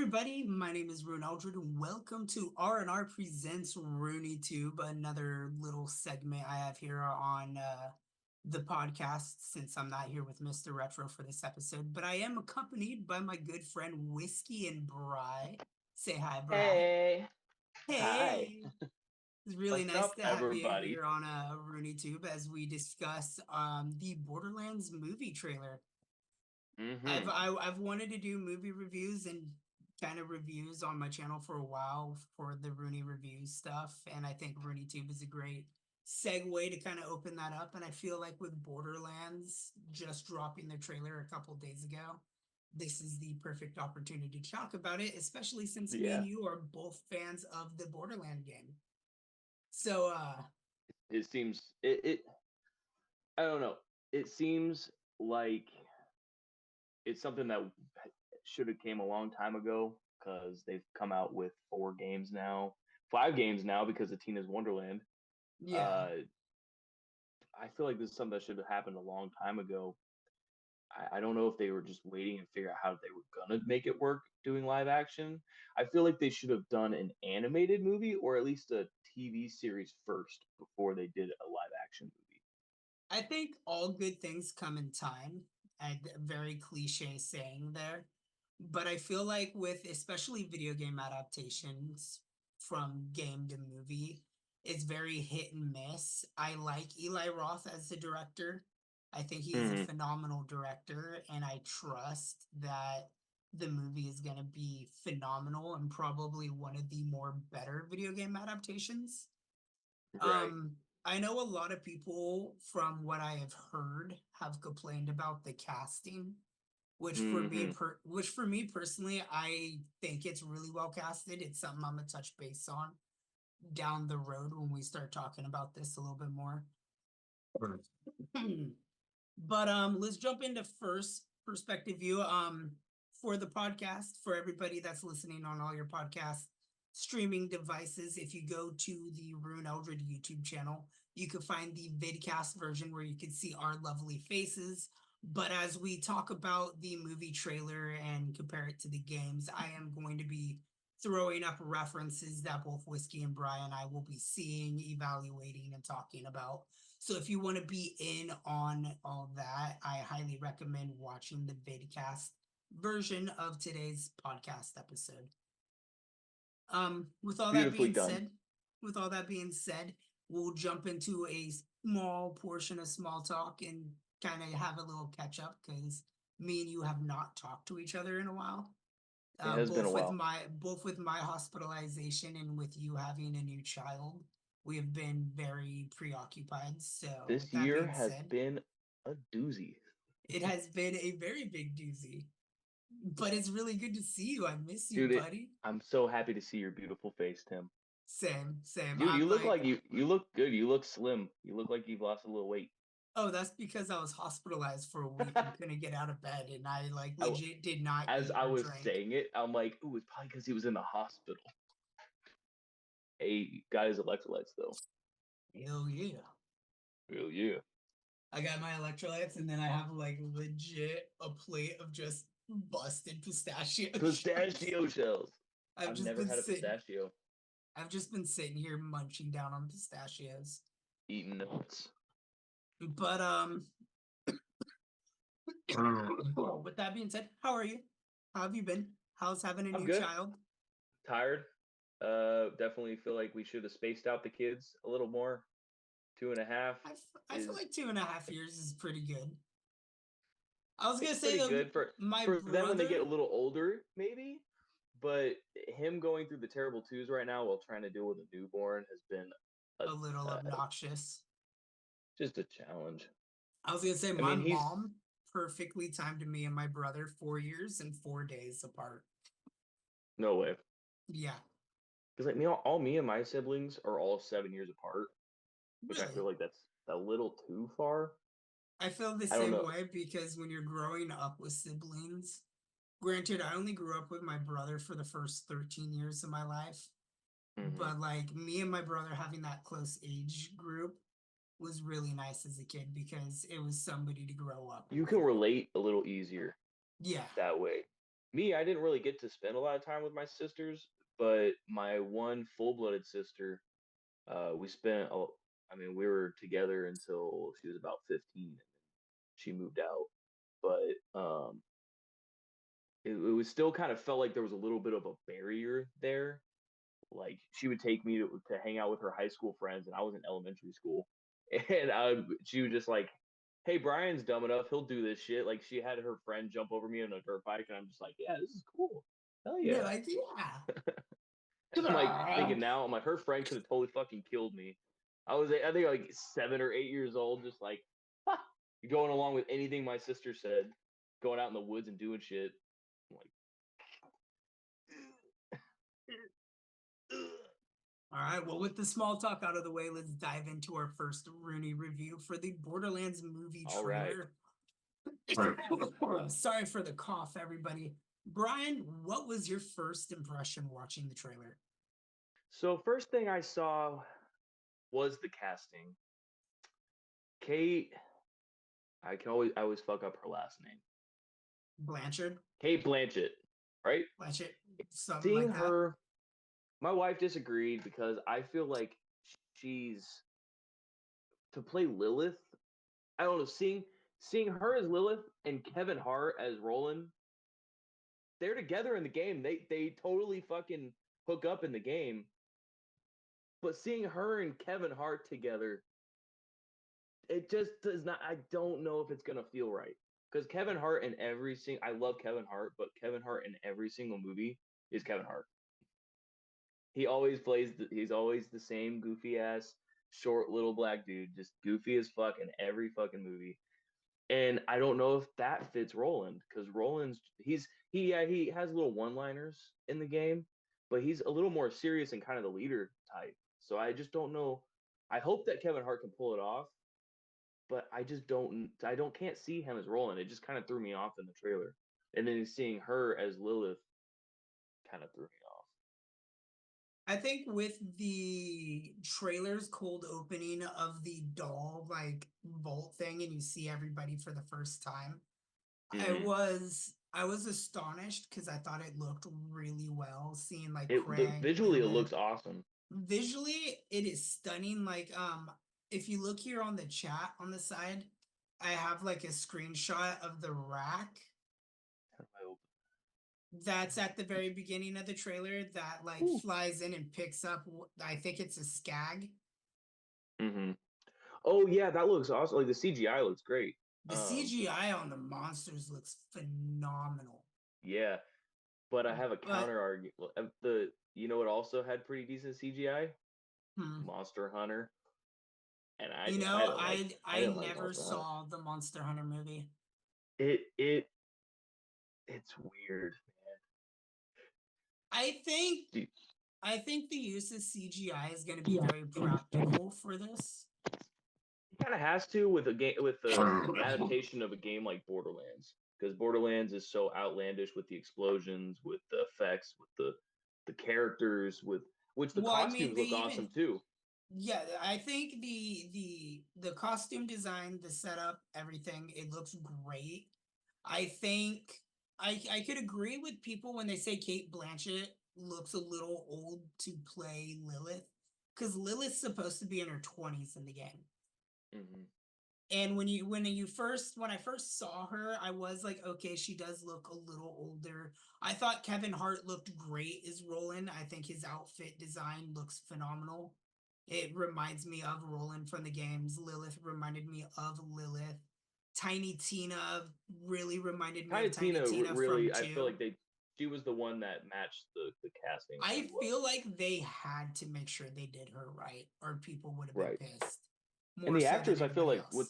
everybody, my name is Ryunn Eldred and welcome to R&R Presents Ryunnie Tube, another little segment I have here on the podcast since I'm not here with Mr. Retro for this episode, but I am accompanied by my good friend WhiskeyNBri. Say hi, Bri. Hey. Hi. Hey! It's really What's nice up, to have you everybody? here on Ryunnie Tube as we discuss the Borderlands movie trailer. Mm-hmm. I've wanted to do movie reviews and kind of reviews on my channel for a while for the Ryunnie reviews stuff, and I think Ryunnie Tube is a great segue to kind of open that up. And I feel like with Borderlands just dropping their trailer a couple days ago, this is the perfect opportunity to talk about it, especially since me Yeah. and you are both fans of the Borderland game. So It seems it I don't know. It seems like it's something that should have came a long time ago because they've come out with 4 games now, 5 games now because of Tina's Wonderland. yeah. Uh, I feel like this is something that should have happened a long time ago. I don't know if they were just waiting and figure out how they were gonna make it work doing live action. I feel like they should have done an animated movie or at least a TV series first before they did a live action movie. I think all good things come in time. A very cliche saying there. But I feel like with especially video game adaptations from game to movie, it's very hit and miss. I like Eli Roth as the director. I think he is a Hmm. phenomenal director, and I trust that the movie is going to be phenomenal and probably one of the more better video game adaptations. Right. Um, I know a lot of people, from what I have heard, have complained about the casting, Hmm. which for me personally, I think it's really well casted. It's something I'm gonna touch base on down the road when we start talking about this a little bit more. But let's jump into first perspective view. For the podcast, for everybody that's listening on all your podcast streaming devices, if you go to the Ryunn Eldred YouTube channel, you can find the vidcast version where you can see our lovely faces. But as we talk about the movie trailer and compare it to the games, I am going to be throwing up references that both WhiskeyNBri and I will be seeing, evaluating, and talking about. So if you want to be in on all that, I highly recommend watching the vidcast version of today's podcast episode. With all that Beautifully being done. said, with all that being said, we'll jump into a small portion of small talk and kind of have a little catch up because me and you have not talked to each other in a while. It has been a while. Both with my hospitalization and with you having a new child, we have been very preoccupied. So with This that year being has said, been a doozy. it has been a very big doozy. But it's really good to see you. I miss you, Dude, buddy. I'm so happy to see your beautiful face, Tim. Same. Dude, you I'm look like, like you look good. You look slim. You look like you've lost a little weight. oh, that's because I was hospitalized for a week and couldn't get out of bed, and I like I, legit did not as eat I or was drink. saying it, I'm like, ooh, it's probably because he was in the hospital. Hey, got his electrolytes though. Hell yeah. Hell yeah. I got my electrolytes, and then I have like legit a plate of just busted pistachio. Pistachio shells. I've I've just never been had a sitting. pistachio. I've just been sitting here munching down on pistachios. Eating nuts. But with that being said, how are you? How have you been? How's having a I'm new good. child? Tired. Definitely feel like we should have spaced out the kids a little more. 2.5 I feel is like 2.5 years is pretty good. I was gonna it's say pretty though, good for my for them when they get brother a little older, maybe. But him going through the terrible twos right now while trying to deal with a newborn has been a little obnoxious. just a challenge. I was gonna say I my mean, he's mom perfectly timed me and my brother 4 years and 4 days apart. no way. Yeah, Because like all me and my siblings are all 7 years apart, which I really. feel like that's a little too far. I feel the I don't same know. way because when you're growing up with siblings, granted, I only grew up with my brother for the first 13 years of my life, Hmm. but like me and my brother having that close age group was really nice as a kid because it was somebody to grow up You with. can relate a little easier Yeah. that way. Me, I didn't really get to spend a lot of time with my sisters, but my one full-blooded sister, we spent, I mean, we were together until she was about 15, and then she moved out. But it was still kind of felt like there was a little bit of a barrier there. Like she would take me to hang out with her high school friends, and I was in elementary school, and she was just like, "Hey, Brian's dumb enough; he'll do this shit." Like she had her friend jump over me on a dirt bike, and I'm just like, "Yeah, this is cool, hell You're yeah." like, yeah. Because I'm like thinking now, I'm like, her friend could have totally fucking killed me. I think like 7 or 8 years old, just like going along with anything my sister said, going out in the woods and doing shit. I'm like, All right. Well, with the small talk out of the way, let's dive into our first Ryunnie review for the Borderlands movie all right. trailer. Sorry for the cough, everybody. Brian, what was your first impression watching the trailer? So first thing I saw was the casting. Kate, I always fuck up her last name. Blanchard. Kate Blanchett, right? Blanchett. Something Seeing like that. her, my wife disagreed because I feel like she's to play Lilith. I don't know, seeing her as Lilith and Kevin Hart as Roland, they're together in the game. They totally fucking hook up in the game. But seeing her and Kevin Hart together, it just does not. I don't know if it's gonna feel right because Kevin Hart in every single. I love Kevin Hart, but Kevin Hart in every single movie is Kevin Hart. He always plays. He's always the same goofy ass, short little black dude, just goofy as fuck in every fucking movie. And I don't know if that fits Roland because Roland's he has little one liners in the game, but he's a little more serious and kind of the leader type. So I just don't know. I hope that Kevin Hart can pull it off, but I don't can't see him as Roland. It just kind of threw me off in the trailer. And then seeing her as Lilith kind of threw me off. I think with the trailer's cold opening of the doll like vault thing and you see everybody for the first time, Mm-hmm. I was astonished because I thought it looked really well. Seeing like Visually, it looks awesome. Visually, it is stunning. Like if you look here on the chat on the side, I have like a screenshot of the rack that's at the very beginning of the trailer that like flies in and picks up. I think it's a skag. Mm-hmm. Oh yeah, that looks awesome. Like the CGI looks great. The CGI on the monsters looks phenomenal. Yeah, but I have a counter argument. You know what also had pretty decent CGI? Monster Hunter. And I never saw the Monster Hunter movie. It's weird, man. I think the use of CGI is going to be very practical for this. It kind of has to with the adaptation of a game like Borderlands, because Borderlands is so outlandish with the explosions, with the effects, with the characters, with which the costumes look awesome too. Yeah, I think the costume design, the setup, everything, it looks great. I think I could agree with people when they say Kate Blanchett looks a little old to play Lilith, because Lilith's supposed to be in her 20s in the game. Mm-hmm. And when I first saw her, I was like, okay, she does look a little older. I thought Kevin Hart looked great as Roland. I think his outfit design looks phenomenal. It reminds me of Roland from the games. Lilith reminded me of Lilith. Tiny Tina really reminded me of Tiny Tina really, from 2. I feel like she was the one that matched the casting. I feel like they had to make sure they did her right, or people would have been pissed. And the actress, I feel like with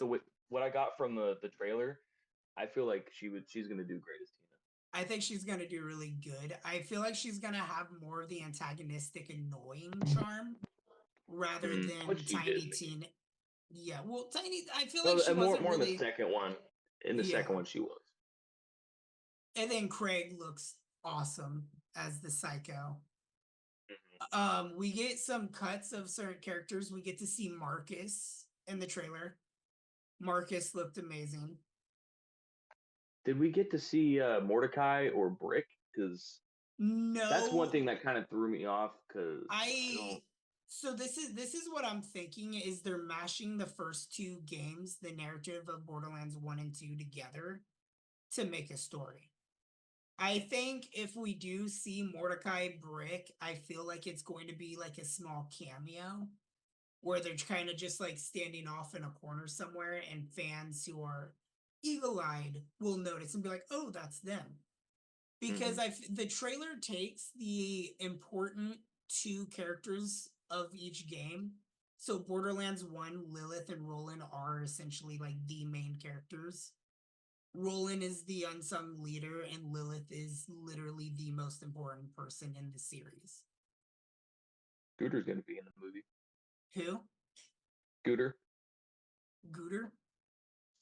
what I got from the trailer, I feel like she's gonna do great as Tina. I think she's gonna do really good. I feel like she's gonna have more of the antagonistic, annoying charm rather than Tiny Tina. Yeah, well, Tiny, I feel like she wasn't more really... in the second one. In the second one, she was. And then Craig looks awesome as the Psycho. We get some cuts of certain characters. We get to see Marcus in the trailer. Marcus looked amazing. Did we get to see Mordecai or Brick? Because that's one No, thing that kind of threw me off. Because I don't. I so this is what I'm thinking is they're mashing the first two games, the narrative of Borderlands 1 and 2 together to make a story. I think if we do see Mordecai Brick, I feel like it's going to be like a small cameo where they're kind of just like standing off in a corner somewhere, and fans who are eagle-eyed will notice and be like, "Oh, that's them." Because Mhm. the trailer takes the important two characters of each game. So Borderlands 1, Lilith and Roland are essentially like the main characters. Roland is the unsung leader, and Lilith is literally the most important person in the series. Scooter's gonna be in the movie. Who? Scooter. Gooter?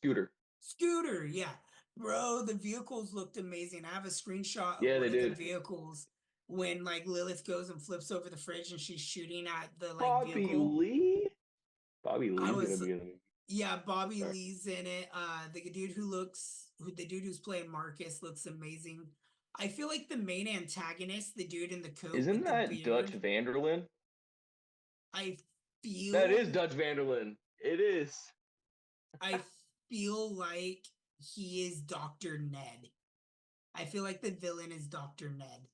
Scooter. Scooter, yeah. Bro, the vehicles looked amazing. I have a screenshot of Yeah, one they of the did. vehicles when like Lilith goes and flips over the fridge and she's shooting at the like Bobby vehicle. Lee. Bobby I Lee's gonna was be in the movie. Yeah, Bobby Sorry. Lee's in it. The dude who's playing Marcus looks amazing. I feel like the main antagonist, the dude in the coat Isn't with the that Dutch beard, Vanderlyn? I That is feel Dutch Vanderlyn. It is. I feel like he is Dr. Ned. I feel like the villain is Dr. Ned.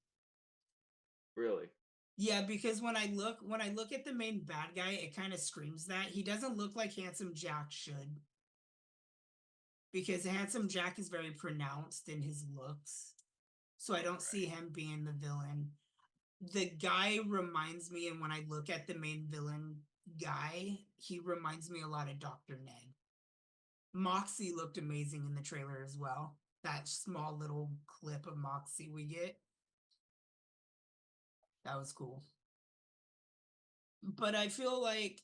Really? Yeah, because when I look at the main bad guy, it kind of screams that. He doesn't look like Handsome Jack should. Because Handsome Jack is very pronounced in his looks. So I don't see him being the villain. The guy reminds me, and when I look at the main villain guy, he reminds me a lot of Dr. Ned. Moxie looked amazing in the trailer as well. That small little clip of Moxie we get. That was cool. But I feel like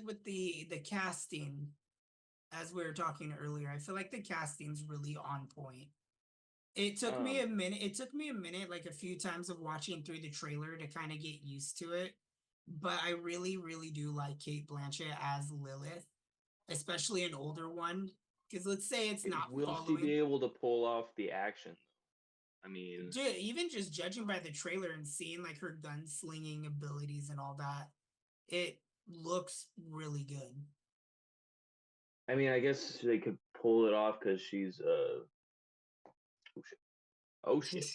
with the casting, as we were talking earlier, I feel like the casting's really on point. It took me Um, a minute. It took me a minute, like a few times of watching through the trailer to kind of get used to it. But I really, really do like Cate Blanchett as Lilith, especially an older one. Because let's say it's not will she following. be able to pull off the action? I mean, Dude, even just judging by the trailer and seeing like her gunslinging abilities and all that, it looks really good. I guess they could pull it off because she's oh shit, oh shit,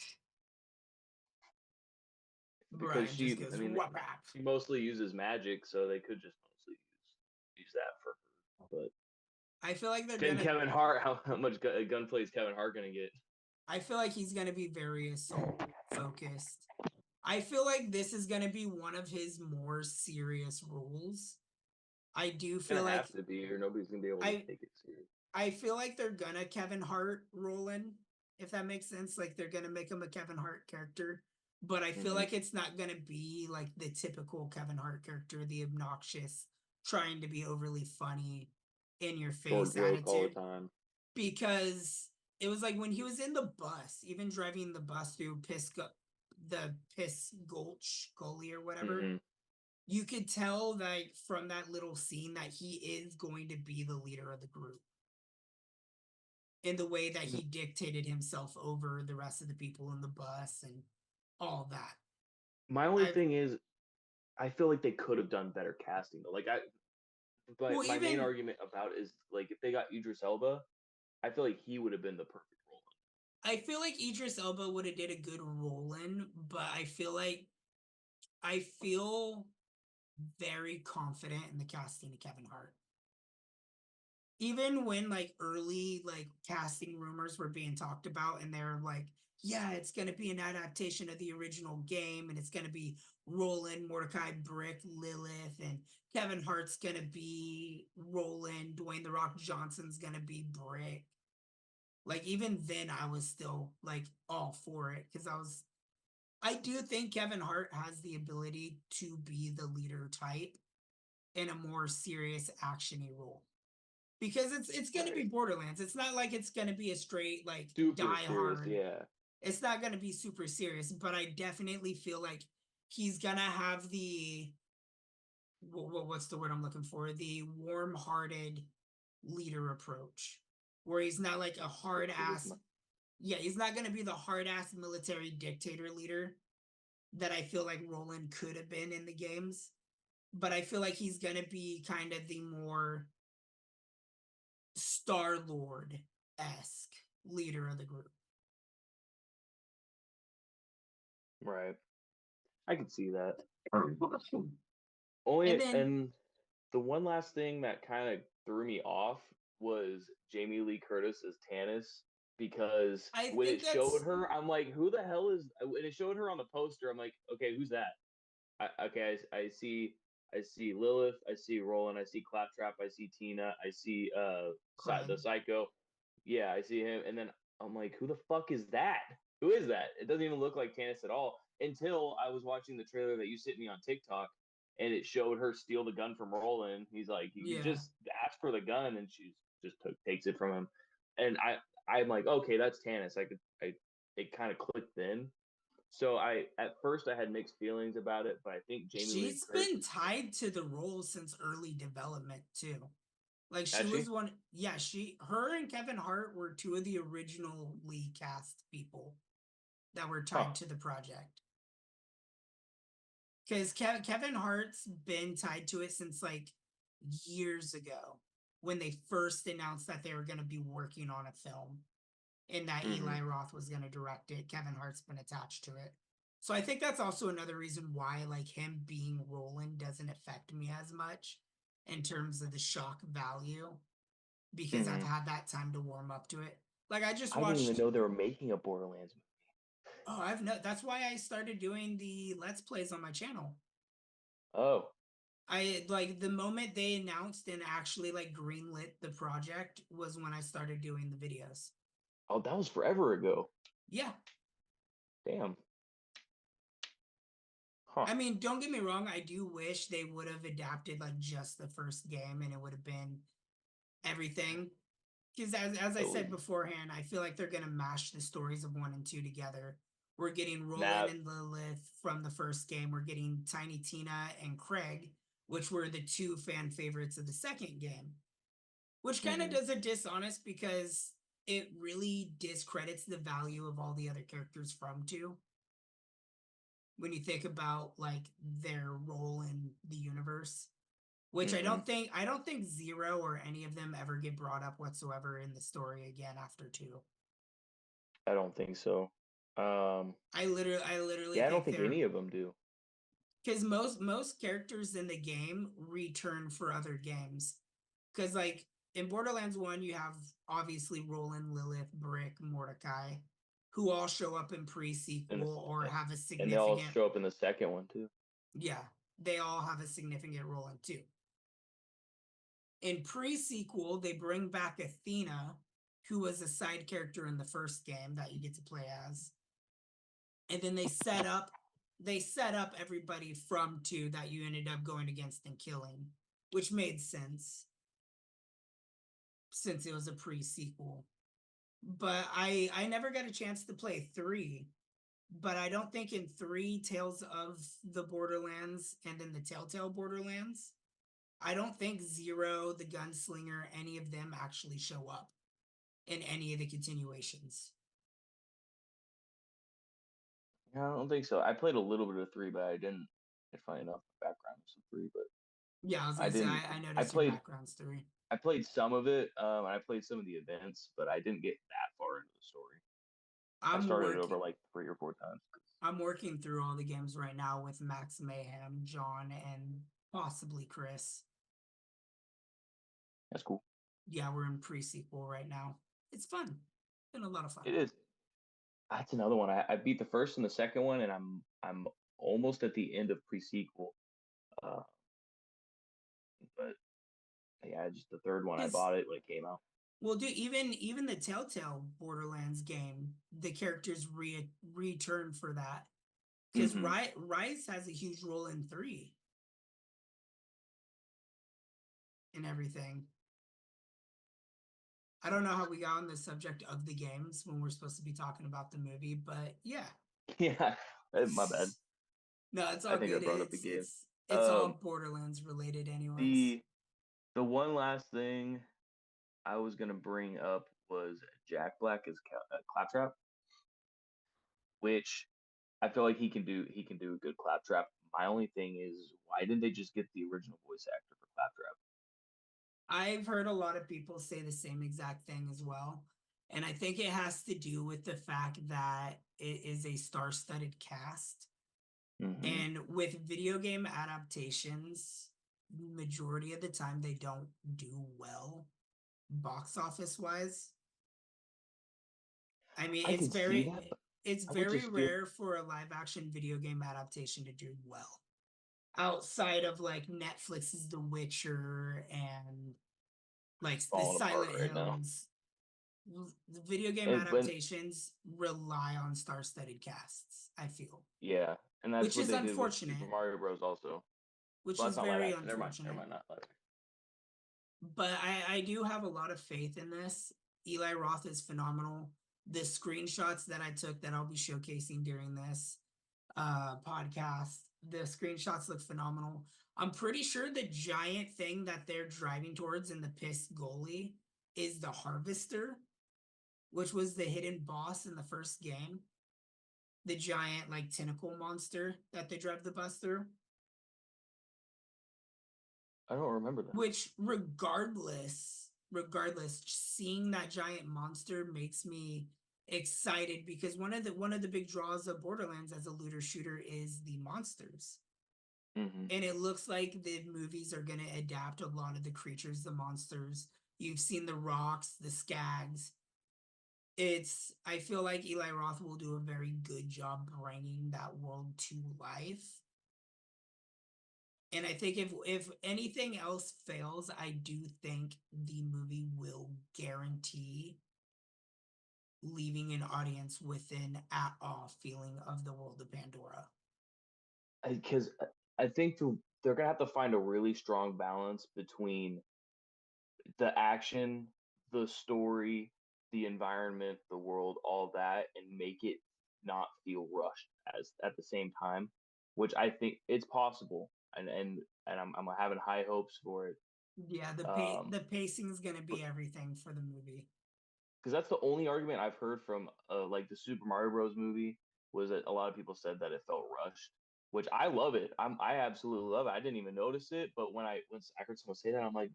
because Brian just she, goes whap whap. she mostly uses magic, so they could just mostly use that for her. But I feel like they're can gonna. Kevin Hart, how much gunplay is Kevin Hart gonna get? I feel like he's gonna be very assault focused. I feel like this is gonna be one of his more serious roles. I do It's feel gonna like have to be, or nobody's gonna be able to I take it serious. I feel like they're gonna Kevin Hart Roland, if that makes sense. Like they're gonna make him a Kevin Hart character, but I feel Mm-hmm. like it's not gonna be like the typical Kevin Hart character, the obnoxious, trying to be overly funny, in your Short face joke all the attitude. time. Because it was like when he was in the bus, even driving the bus through the Piss Gulch Gully or whatever, Mm-hmm. you could tell like from that little scene that he is going to be the leader of the group in the way that he dictated himself over the rest of the people in the bus and all that. My only I thing is, I feel like they could have done better casting though. But well my main even argument about it is like if they got Idris Elba, I feel like he would have been the perfect role. I feel like Idris Elba would have did a good Roland, but I feel very confident in the casting of Kevin Hart. Even when like early like casting rumors were being talked about and they're like, yeah, it's going to be an adaptation of the original game and it's going to be Roland, Mordecai Brick, Lilith, and Kevin Hart's going to be Roland, Dwayne The Rock Johnson's going to be Brick. Like even then I was still like all for it because I do think Kevin Hart has the ability to be the leader type in a more serious actiony role. Because it's going to be Borderlands. It's not like it's going to be a straight like Super die serious, hard. yeah. It's not going to be super serious, but I definitely feel like he's going to have the what's the word I'm looking for? The warm-hearted leader approach, where he's not like a hard ass. Yeah, he's not going to be the hard-ass military dictator leader that I feel like Roland could have been in the games. But I feel like he's going to be kind of the more Star-Lord-esque leader of the group. Right. I could see that. And the one last thing that kind of threw me off was Jamie Lee Curtis as Tannis, because when it showed her, I'm like, who the hell is? When it showed her on the poster, I'm like, okay, who's that? I see Lilith, I see Roland, I see Claptrap, I see Tina, I see the Psycho. Yeah, I see him, and then I'm like, who the fuck is that? Who is that? It doesn't even look like Tannis at all until I was watching the trailer that you sent me on TikTok, and it showed her steal the gun from Roland. He's like, you just asked for the gun, and she just takes it from him, and I'm like, okay, that's Tannis. It kind of clicked then. So at first I had mixed feelings about it, but I think She's been tied to the role since early development too. Like she was one, yeah. Her and Kevin Hart were two of the originally cast people that were tied to the project. Because Kevin Hart's been tied to it since like years ago when they first announced that they were going to be working on a film and that Eli Roth was going to direct it. Kevin Hart's been attached to it. So I think that's also another reason why like him being Roland doesn't affect me as much in terms of the shock value, because I've had that time to warm up to it. Like I didn't even know they were making a Borderlands movie. Oh, that's why I started doing the Let's Plays on my channel. Oh. I like the moment they announced and actually like greenlit the project was when I started doing the videos. Oh, that was forever ago. Yeah. Damn. I mean, don't get me wrong, I do wish they would have adapted like just the first game and it would have been everything. Because as I said beforehand, I feel like they're going to mash the stories of 1 and 2 together. We're getting Roland and Lilith from the first game. We're getting Tiny Tina and Craig, which were the 2 fan favorites of the second game. Which kind of does it dishonest because it really discredits the value of all the other characters from 2. When you think about like their role in the universe. Which I don't think Zero or any of them ever get brought up whatsoever in the story again after 2. I don't think so. I literally I don't think any of them do. Because most characters in the game return for other games. Because like in Borderlands 1, you have obviously Roland, Lilith, Brick, Mordecai, who all show up in pre-sequel or have a significant. And they all show up in the second one too. Yeah, they all have a significant role in 2. In pre-sequel, they bring back Athena, who was a side character in the first game that you get to play as. And then they set up everybody from 2 that you ended up going against and killing, which made sense since it was a pre-sequel. But I never got a chance to play 3. But I don't think in 3 Tales of the Borderlands and in the Telltale Borderlands, I don't think Zero, the Gunslinger, any of them actually show up in any of the continuations. Yeah, I don't think so. I played a little bit of 3, but I didn't find enough background of 3. But yeah, I was gonna say I noticed your backgrounds 3. I played some of it. I played some of the events, but I didn't get that far into the story. I started it over like 3 or 4 times. I'm working through all the games right now with Max Mayhem, John, and possibly Chris. That's cool. Yeah, we're in pre-sequel right now. It's fun. It's been a lot of fun. It is. That's another one. I beat the first and the second one, and I'm almost at the end of pre-sequel. But yeah, just the third one I bought it when it came out. Well, dude, even the Telltale Borderlands game, the characters return for that. Because Rice has a huge role in 3. And everything. I don't know how we got on the subject of the games when we're supposed to be talking about the movie, but yeah. Yeah, my bad. No, it's all good. I think I brought up the game. It's all Borderlands related anyways. The one last thing I was going to bring up was Jack Black as Claptrap, which I feel like he can do a good Claptrap. My only thing is, why didn't they just get the original voice actor for Claptrap? I've heard a lot of people say the same exact thing as well. And I think it has to do with the fact that it is a star-studded cast. Mm-hmm. And with video game adaptations, majority of the time they don't do well box office wise. I mean, I can see that, but it's I would very just feel rare for a live action video game adaptation to do well. Outside of like Netflix's The Witcher and like the falling apart Silent right now. Hills, the video game And when adaptations rely on star-studded casts, I feel, yeah, and that's which what is they did with Super unfortunate, Mario Bros. Also. which Well, is that's not live very action. Never mind. Never unfortunate. mind. Not live action. But I do have a lot of faith in this. Eli Roth is phenomenal. The screenshots that I took that I'll be showcasing during this podcast, the screenshots look phenomenal. I'm pretty sure the giant thing that they're driving towards in the pissed goalie is the Harvester, which was the hidden boss in the first game. The giant like tentacle monster that they drive the bus through. I don't remember that. Which regardless, seeing that giant monster makes me excited because one of the big draws of Borderlands as a looter shooter is the monsters. Mm-hmm. And it looks like the movies are going to adapt a lot of the creatures, the monsters. You've seen the rocks, the skags. I feel like Eli Roth will do a very good job bringing that world to life. And I think if anything else fails, I do think the movie will guarantee leaving an audience with an at-all feeling of the world of Pandora. Because I think they're gonna have to find a really strong balance between the action, the story, the environment, the world, all that, and make it not feel rushed as at the same time, which I think it's possible, and I'm having high hopes for it. Yeah, the pacing is going to be everything for the movie. Because that's the only argument I've heard from like the Super Mario Bros. Movie was that a lot of people said that it felt rushed, which I love it. I absolutely love it. I didn't even notice it, but when I heard someone say that, I'm like,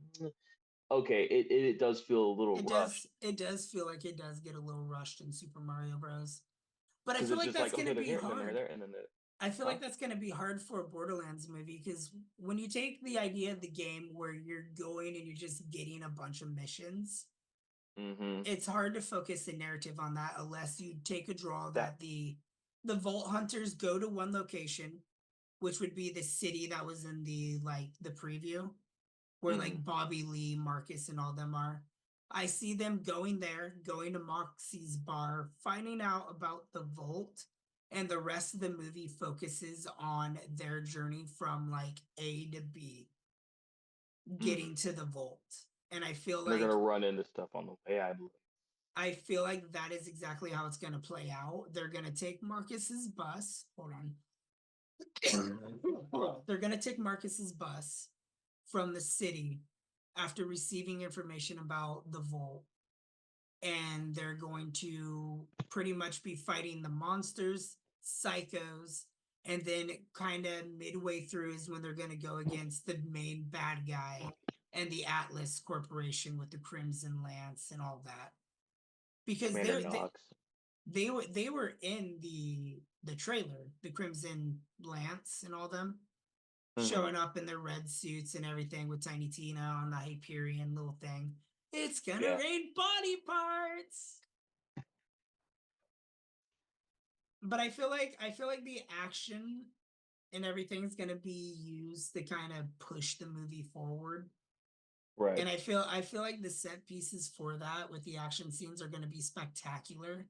okay, it does feel a little rushed It does feel like it does get a little rushed in Super Mario Bros. But I because feel it's like just that's like, going okay, to they're be here and then they're hard. there and then they're I feel huh? like that's going to be hard for a Borderlands movie because when you take the idea of the game where you're going and you're just getting a bunch of missions, Mm-hmm. it's hard to focus the narrative on that unless you take a draw That that the Vault Hunters go to one location, which would be the city that was in the preview, where mm-hmm. like Bobby Lee, Marcus, and all them are. I see them going there, going to Moxie's bar, finding out about the Vault, and the rest of the movie focuses on their journey from like A to B, getting to the Vault. And I feel they're like gonna run into stuff on the way, I believe. that is exactly how it's going to play out. They're going to take Marcus's bus. Hold on. They're going to take Marcus's bus from the city after receiving information about the Vault. And they're going to pretty much be fighting the monsters, psychos, and then kind of midway through is when they're going to go against the main bad guy and the Atlas Corporation with the Crimson Lance and all that. Because Commander Knox. they were in the trailer, the Crimson Lance and all them showing up in their red suits and everything with Tiny Tina on the Hyperion little thing. It's gonna rain body parts. But I feel like the action and everything is gonna be used to kind of push the movie forward. Right. And I feel like the set pieces for that with the action scenes are gonna be spectacular.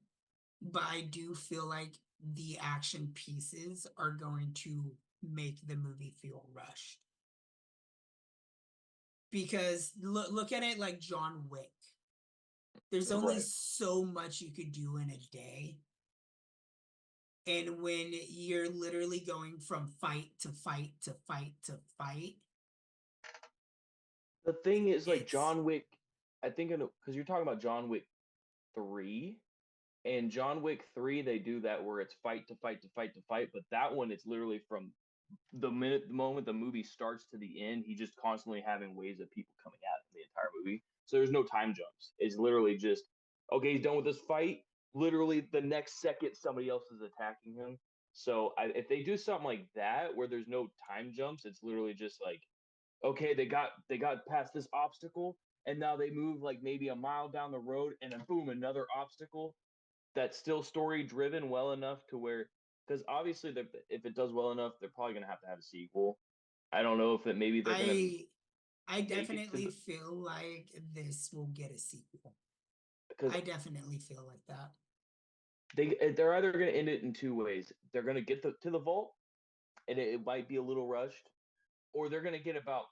But I do feel like the action pieces are going to make the movie feel rushed. Because look at it like John Wick. There's only so much you could do in a day. And when you're literally going from fight to fight to fight to fight. The thing is, like John Wick, I think, because you're talking about John Wick 3. In John Wick 3, they do that where it's fight to fight to fight to fight, but that one it's literally from the moment the movie starts to the end, he's just constantly having waves of people coming at him the entire movie. So there's no time jumps. It's literally just okay, he's done with this fight. Literally the next second somebody else is attacking him. So if they do something like that where there's no time jumps, it's literally just like okay, they got past this obstacle and now they move like maybe a mile down the road and then boom, another obstacle that's still story driven well enough to where because obviously if it does well enough, they're probably gonna have a sequel. I don't know if it maybe they're gonna I make it to definitely the feel like this will get a sequel. because I definitely feel like that. they're either gonna end it in two ways. They're gonna get to the vault, and it might be a little rushed, or they're gonna get about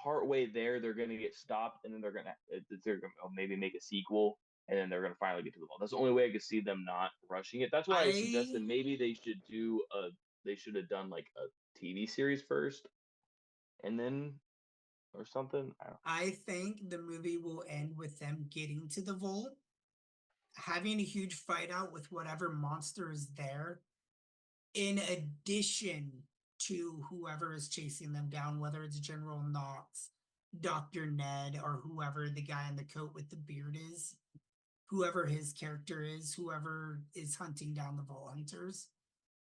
part way there. They're gonna get stopped, and then they're gonna maybe make a sequel, and then they're gonna finally get to the vault. That's the only way I could see them not rushing it. That's why I suggested I maybe they should have done like a TV series first, and then or something. I don't. I think the movie will end with them getting to the vault, having a huge fight out with whatever monster is there, in addition to whoever is chasing them down, whether it's General Knox, Dr. Ned, or whoever the guy in the coat with the beard is, whoever his character is, whoever is hunting down the Vault Hunters.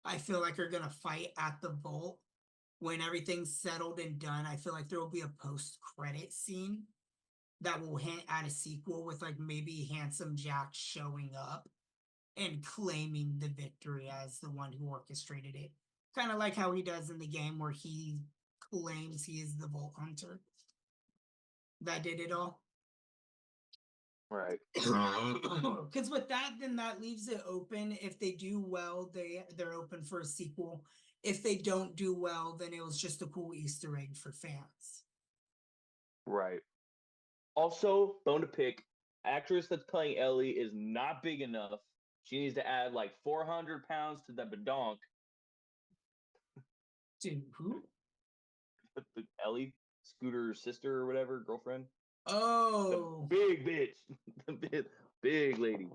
I feel like are going to fight at the Vault. When everything's settled and done, I feel like there will be a post-credit scene that will hint at a sequel with like maybe Handsome Jack showing up and claiming the victory as the one who orchestrated it. Kind of like how he does in the game where he claims he is the Vault Hunter that did it all. Right. Because with that, then that leaves it open. If they do well, they're open for a sequel. If they don't do well, then it was just a cool Easter egg for fans. Right. Also, bone to pick, actress that's playing Ellie is not big enough. She needs to add like 400 pounds to the badonk. Dude, who? The Ellie, Scooter's sister or whatever, girlfriend. Oh. The big bitch. The big lady.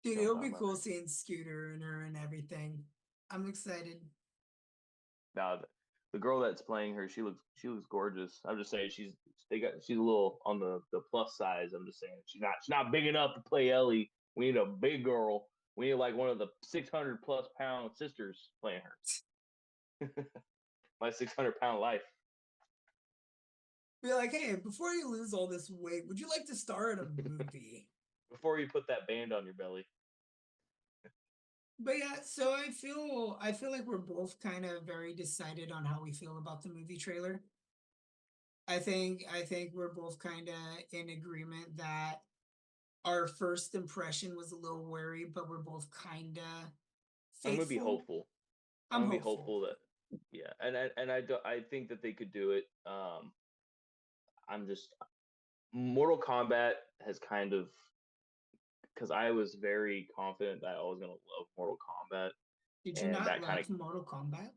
Dude, it'll be cool seeing Scooter and her and everything. I'm excited. Now, the girl that's playing her, she looks gorgeous. I'm just saying she's a little on the plus size. I'm just saying she's not big enough to play Ellie. We need a big girl. We need like one of the 600 plus pound sisters playing her. My 600-pound life. Be like, hey, before you lose all this weight, would you like to star in a movie? Before you put that band on your belly. But yeah, so I feel like we're both kind of very decided on how we feel about the movie trailer. I think we're both kind of in agreement that our first impression was a little wary, but we're both kind of faithful. I'm gonna be hopeful. I'm gonna hopeful. be hopeful that and I think that they could do it. I'm just Mortal Kombat has kind of because I was very confident that I was gonna love Mortal Kombat. Did you not like Mortal Kombat?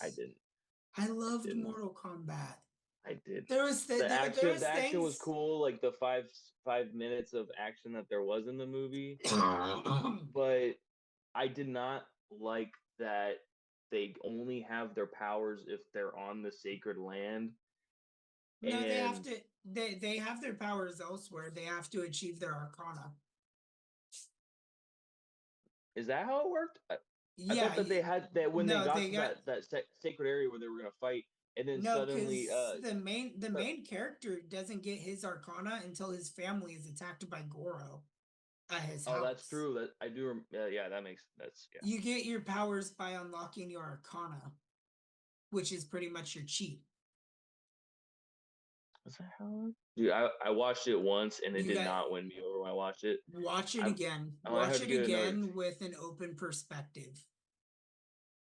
I didn't. I loved Mortal Kombat. I did. There was the action was cool, like the 5 minutes of action that there was in the movie. But I did not like that they only have their powers if they're on the sacred land. No, they have to. They have their powers elsewhere. They have to achieve their arcana. Is that how it worked? Yeah, I thought that they had that when they got to that sacred area where they were gonna fight, and then suddenly the main character doesn't get his arcana until his family is attacked by Goro at his house. Oh, that's true. That I do. Yeah, that makes that's yeah. You get your powers by unlocking your arcana, which is pretty much your cheat. Is that how? Dude, I watched it once and it did not win me over when I watched it. Watch it again. Watch it again with an open perspective.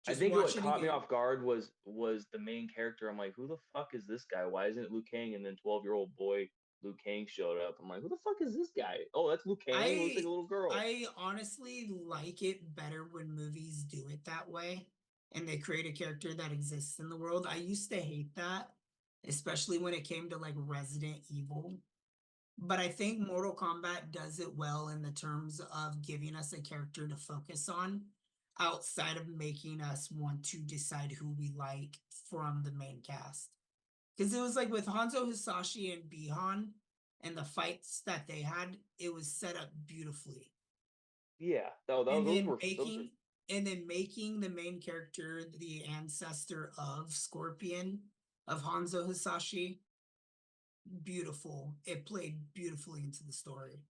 I think what caught me off guard was the main character. I'm like, who the fuck is this guy? Why isn't it Liu Kang? And then 12-year-old boy Liu Kang showed up. I'm like, who the fuck is this guy? Oh, that's Liu Kang. He looks like a little girl. I honestly like it better when movies do it that way and they create a character that exists in the world. I used to hate that, especially when it came to like Resident Evil. But I think Mortal Kombat does it well in the terms of giving us a character to focus on outside of making us want to decide who we like from the main cast. Because it was like with Hanzo Hisashi and Bihan and the fights that they had, it was set up beautifully. Yeah, those were And then making the main character the ancestor of Scorpion, of Hanzo Hisashi, beautiful. It played beautifully into the story.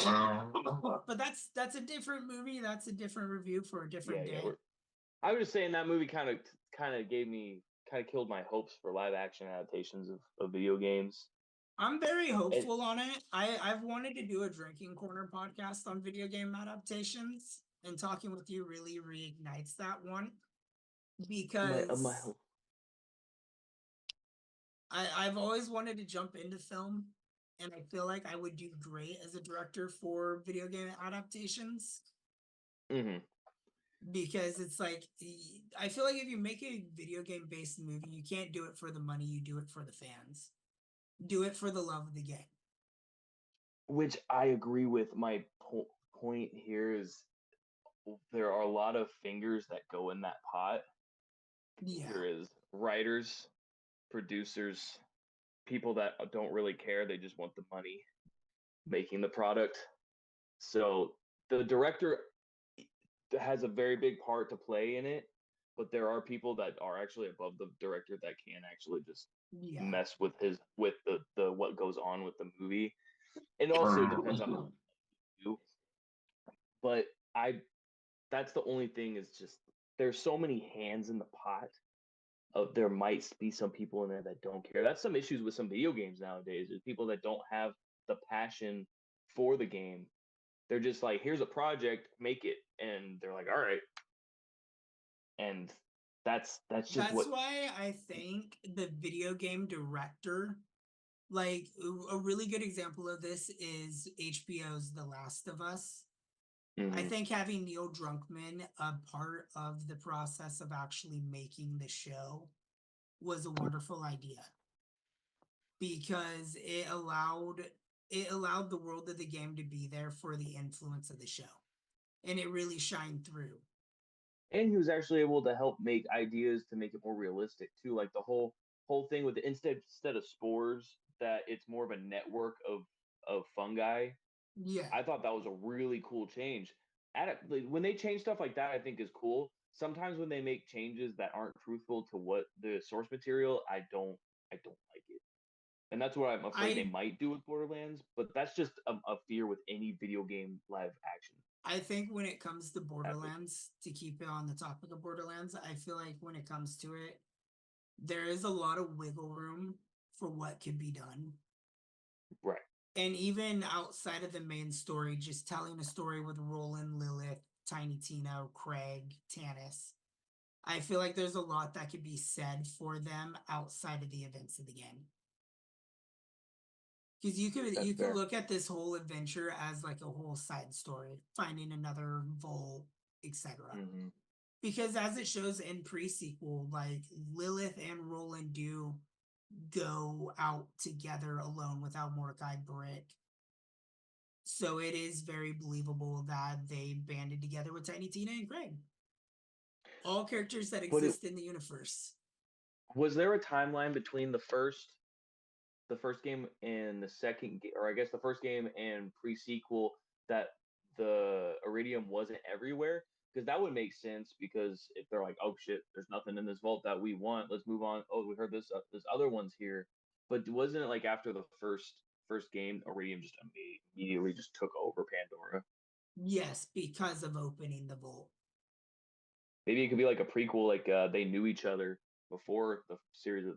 But that's a different movie. That's a different review for a different day. I was just saying that movie kind of killed my hopes for live action adaptations of video games. I'm very hopeful on it. I've wanted to do a Drinking Corner podcast on video game adaptations, and talking with you really reignites that one, because I've always wanted to jump into film, and I feel like I would do great as a director for video game adaptations. Because it's like, I feel like if you make a video game based movie, you can't do it for the money, you do it for the fans. Do it for the love of the game. Which I agree with. My point here is there are a lot of fingers that go in that pot. Yeah. There is writers, producers, people that don't really care. They just want the money making the product. So the director has a very big part to play in it, but there are people that are actually above the director that can actually just mess with the what goes on with the movie. It also depends on you. But that's the only thing, is just there's so many hands in the pot. There might be some people in there that don't care. That's some issues with some video games nowadays. There's people that don't have the passion for the game. They're just like, here's a project, make it, and they're like, all right. And that's why I think the video game director, like a really good example of this is HBO's The Last of Us. I think having Neil Druckmann a part of the process of actually making the show was a wonderful idea, because it allowed the world of the game to be there for the influence of the show, and it really shined through. And he was actually able to help make ideas to make it more realistic too, like the whole thing with instead of spores, that it's more of a network of fungi. Yeah, I thought that was a really cool change. When they change stuff like that, I think is cool. Sometimes when they make changes that aren't truthful to what the source material, I don't like it. And that's what I'm afraid they might do with Borderlands, but that's just a fear with any video game live action. I think when it comes to Borderlands, to keep it on the topic of Borderlands, I feel like when it comes to it, there is a lot of wiggle room for what could be done. Right. And even outside of the main story, just telling a story with Roland, Lilith, Tiny Tina, Craig, Tannis, I feel like there's a lot that could be said for them outside of the events of the game. Because you could look at this whole adventure as like a whole side story, finding another Vol, etc. Because as it shows in pre-sequel, like Lilith and Roland do go out together alone without Mordecai Brick. So it is very believable that they banded together with Tiny Tina and Craig. All characters that exist in the universe. Was there a timeline between the first game and the second game, or I guess the first game and pre-sequel, that the Iridium wasn't everywhere? Because that would make sense, because if they're like, oh shit, there's nothing in this vault that we want, let's move on. Oh, we heard this other one's here. But wasn't it like after the first game, Iridium just immediately just took over Pandora? Yes, because of opening the vault. Maybe it could be like a prequel, like they knew each other before the series of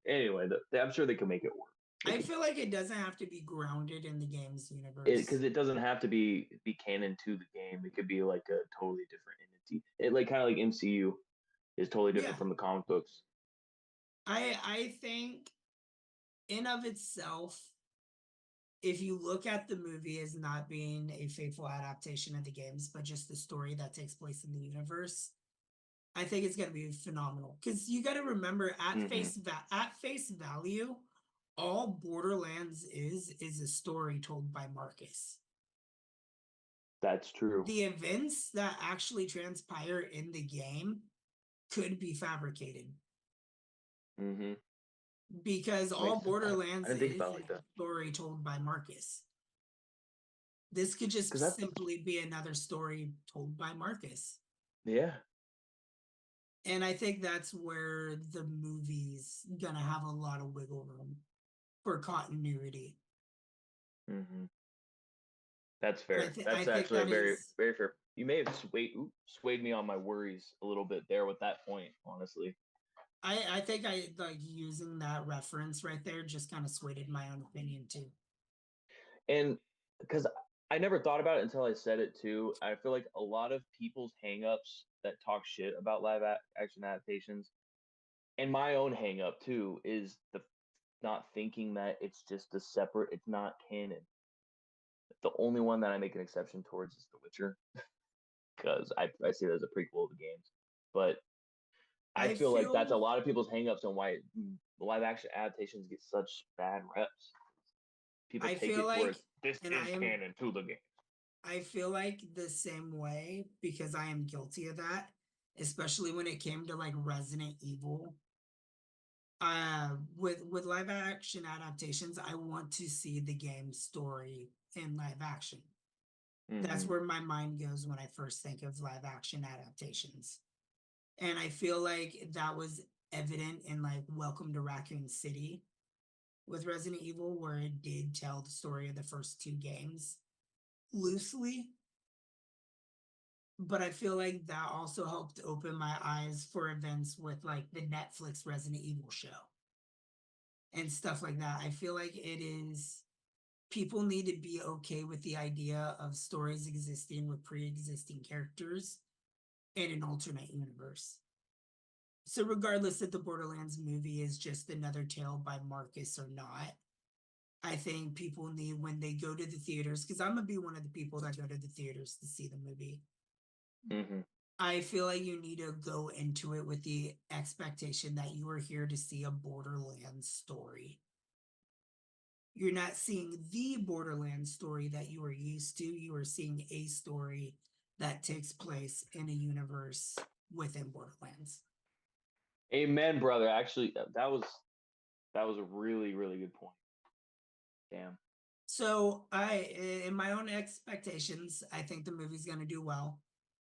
anyway, I'm sure they can make it work. I feel like it doesn't have to be grounded in the game's universe. Because it doesn't have to be canon to the game. It could be like a totally different entity. It like kind of like MCU is totally different from the comic books. I think in of itself, if you look at the movie as not being a faithful adaptation of the games, but just the story that takes place in the universe, I think it's going to be phenomenal. Because you got to remember, at face value, all Borderlands is a story told by Marcus. That's true. The events that actually transpire in the game could be fabricated. Mm-hmm. Because all Borderlands is a story told by Marcus. This could just simply be another story told by Marcus. Yeah. And I think that's where the movie's gonna have a lot of wiggle room for continuity. Mm-hmm. That's fair. That's actually very fair. You may have swayed me on my worries a little bit there with that point, honestly. I think I like using that reference right there just kind of swayed my own opinion too. And because I never thought about it until I said it too. I feel like a lot of people's hangups that talk shit about live action adaptations, and my own hangup too, is the not thinking that it's just it's not canon. The only one that I make an exception towards is The Witcher, because I see it as a prequel of the games. But I feel like that's a lot of people's hangups on why live action adaptations get such bad reps. People take it where this is canon to the game. I feel like the same way because I am guilty of that, especially when it came to like Resident Evil. With live action adaptations, I want to see the game story in live action. Mm-hmm. That's where my mind goes when I first think of live action adaptations. And I feel like that was evident in like Welcome to Raccoon City with Resident Evil, where it did tell the story of the first two games loosely. But I feel like that also helped open my eyes for events with like the Netflix Resident Evil show and stuff like that. I feel like people need to be okay with the idea of stories existing with pre-existing characters in an alternate universe. So regardless if the Borderlands movie is just another tale by Marcus or not, I think people need, when they go to the theaters, because I'm going to be one of the people that go to the theaters to see the movie. Mm-hmm. I feel like you need to go into it with the expectation that you are here to see a Borderlands story. You're not seeing the Borderlands story that you are used to. You are seeing a story that takes place in a universe within Borderlands. Amen, brother. Actually, that was a really, really good point. Damn. So in my own expectations, I think the movie's going to do well.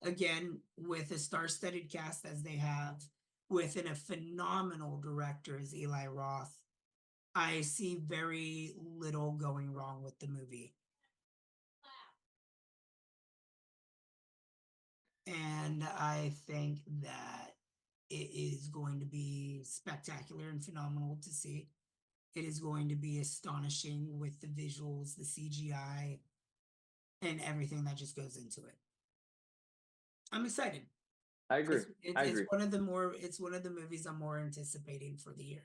Again, with a star-studded cast as they have, within a phenomenal director as Eli Roth, I see very little going wrong with the movie. And I think that it is going to be spectacular and phenomenal to see. It is going to be astonishing with the visuals, the CGI, and everything that just goes into it. I'm excited. I agree. It's one of the movies I'm more anticipating for the year.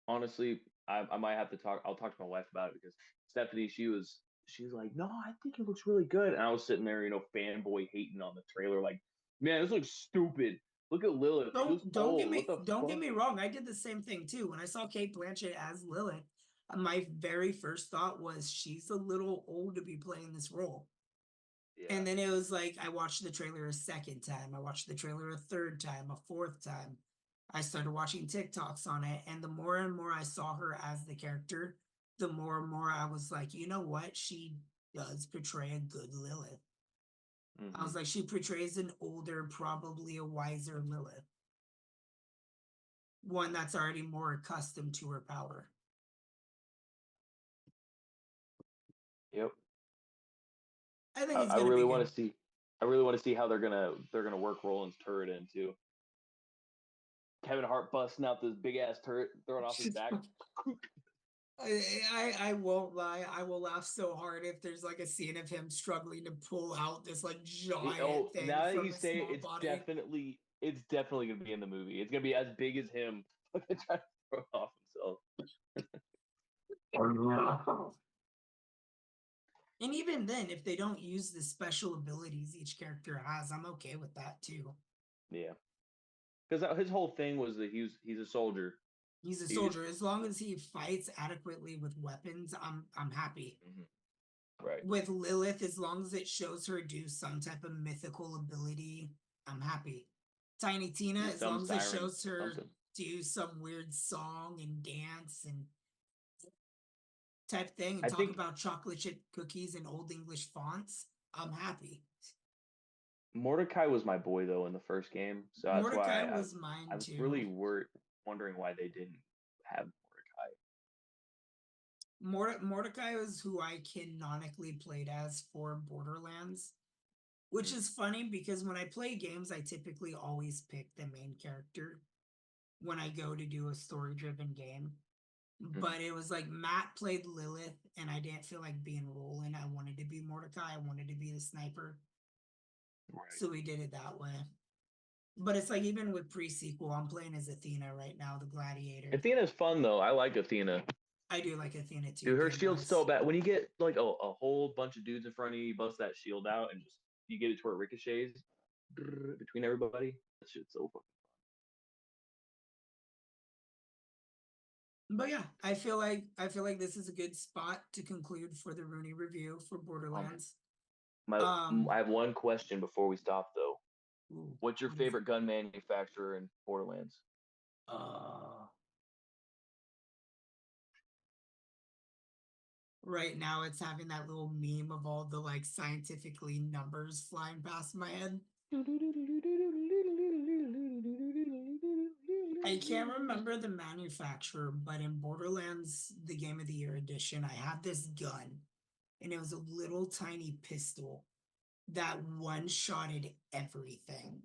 Honestly, I might have to I'll talk to my wife about it, because Stephanie, she was like, no, I think it looks really good. And I was sitting there, fanboy hating on the trailer, like, man, this looks stupid. Look at Lilith. Don't get me wrong. I did the same thing too. When I saw Cate Blanchett as Lilith, my very first thought was she's a little old to be playing this role. Yeah. And then it was like, I watched the trailer a second time. I watched the trailer a third time, a fourth time. I started watching TikToks on it. And the more and more I saw her as the character, the more and more I was like, you know what? She does portray a good Lilith. Mm-hmm. I was like, she portrays an older, probably a wiser Lilith. One that's already more accustomed to her power. Yep. I think it's I really want to see. I really want to see how they're gonna work Roland's turret into. Kevin Hart busting out this big ass turret, throwing off his back. I won't lie. I will laugh so hard if there's like a scene of him struggling to pull out this like giant thing. Now that you say it, it's definitely gonna be in the movie. It's gonna be as big as him trying to throw it off himself. And even then, if they don't use the special abilities each character has, I'm okay with that too. Yeah, because his whole thing was that he's a soldier, He's a He just- soldier. As long as he fights adequately with weapons, I'm happy. Right. With Lilith, as long as it shows her do some type of mythical ability, I'm happy. Tiny Tina, as Some long as it siren, shows her something. do some weird song and dance and type thing and I talk think about chocolate chip cookies and old English fonts, I'm happy. Mordecai was my boy though in the first game, so that's Mordecai why was mine I was too. really wondering why they didn't have Mordecai. Mordecai was who I canonically played as for Borderlands, which is funny because when I play games, I typically always pick the main character when I go to do a story-driven game. But it was like Matt played Lilith, and I didn't feel like being Roland. I wanted to be Mordecai. I wanted to be the sniper. Right. So we did it that way. But it's like even with pre-sequel, I'm playing as Athena right now, the gladiator. Athena's fun though. I like Athena. I do like Athena too. Dude, her shield's so bad. When you get like a whole bunch of dudes in front of you, you bust that shield out and just you get it to where it ricochets between everybody. That shit's so fucking But yeah, I feel like this is a good spot to conclude for the Ryunnie review for Borderlands. I have one question before we stop though. Ooh, What's your favorite gun manufacturer in Borderlands? Right now it's having that little meme of all the like scientifically numbers flying past my head. I can't remember the manufacturer, but in Borderlands, the Game of the Year edition, I had this gun, and it was a little tiny pistol that one-shotted everything.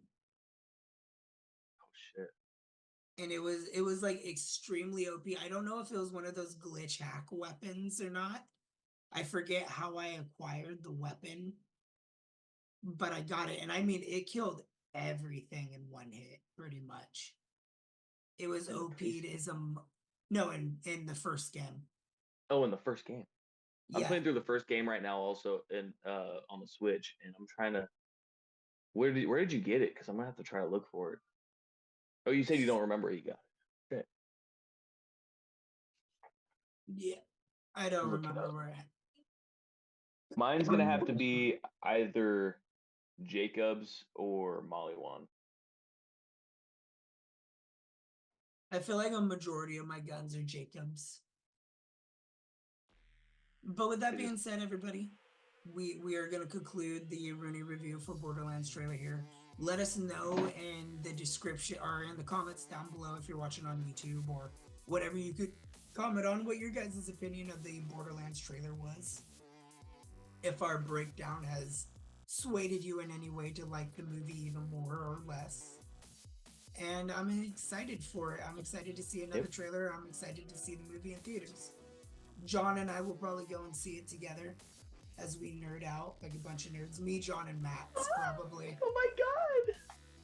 Oh shit. And it was like extremely OP. I don't know if it was one of those glitch hack weapons or not. I forget how I acquired the weapon, but I got it. And I mean, it killed everything in one hit, pretty much. It was OP'd as no, in the first game. Oh, in the first game. Yeah. I'm playing through the first game right now, also in on the Switch, and I'm trying to. Where did you get it? Because I'm gonna have to try to look for it. Oh, you said you don't remember where you got it. Okay. Yeah, I don't Look it remember up. where. Mine's gonna have to be either Jacobs or Mollywan. I feel like a majority of my guns are Jacobs. But with that being said, everybody, we are going to conclude the Ryunnie review for Borderlands trailer here. Let us know in the description or in the comments down below if you're watching on YouTube or whatever. You could comment on what your guys' opinion of the Borderlands trailer was. If our breakdown has swayed you in any way to like the movie even more or less. And I'm excited for it. I'm excited to see another trailer. I'm excited to see the movie in theaters. John and I will probably go and see it together as we nerd out like a bunch of nerds. Me, John, and Matt probably. Oh my god!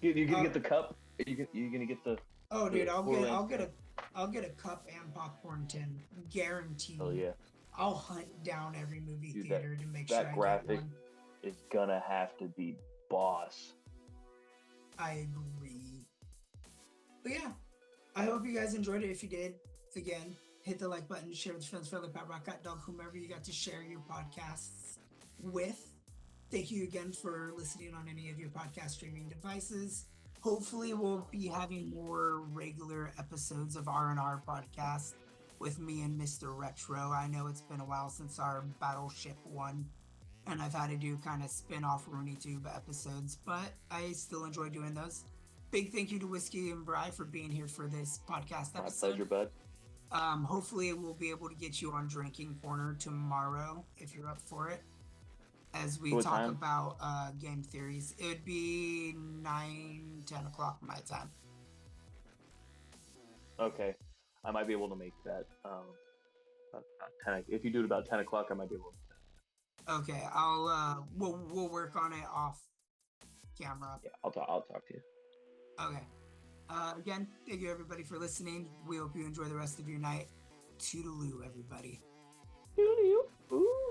You're gonna get the cup? You're gonna get the? Oh, dude, I'll get a cup and popcorn tin, guaranteed. Oh yeah. I'll hunt down every movie Dude, theater to make sure I that get graphic one. is gonna have to be boss. I agree. But yeah, I hope you guys enjoyed it. If you did, again, hit the like button, share with your friends, family, pet, rock, cat, dog, whomever you got to share your podcasts with. Thank you again for listening on any of your podcast streaming devices. Hopefully, we'll be having more regular episodes of R&R podcast with me and Mr. Retro. I know it's been a while since our Battleship one, and I've had to do kind of spin-off Ryunnie Tube episodes, but I still enjoy doing those. Big thank you to WhiskeyNBri for being here for this podcast episode. My pleasure, bud. Hopefully we'll be able to get you on Drinking Corner tomorrow if you're up for it. As we talk about game theories. It would be 9-10 o'clock my time. Okay. I might be able to make that. About 10, if you do it about 10 o'clock, I might be able to make that. Okay, I'll we'll work on it off camera. Yeah, I'll talk to you. Okay. Again, thank you everybody for listening. We hope you enjoy the rest of your night. Toodaloo, everybody. Toodaloo. Ooh.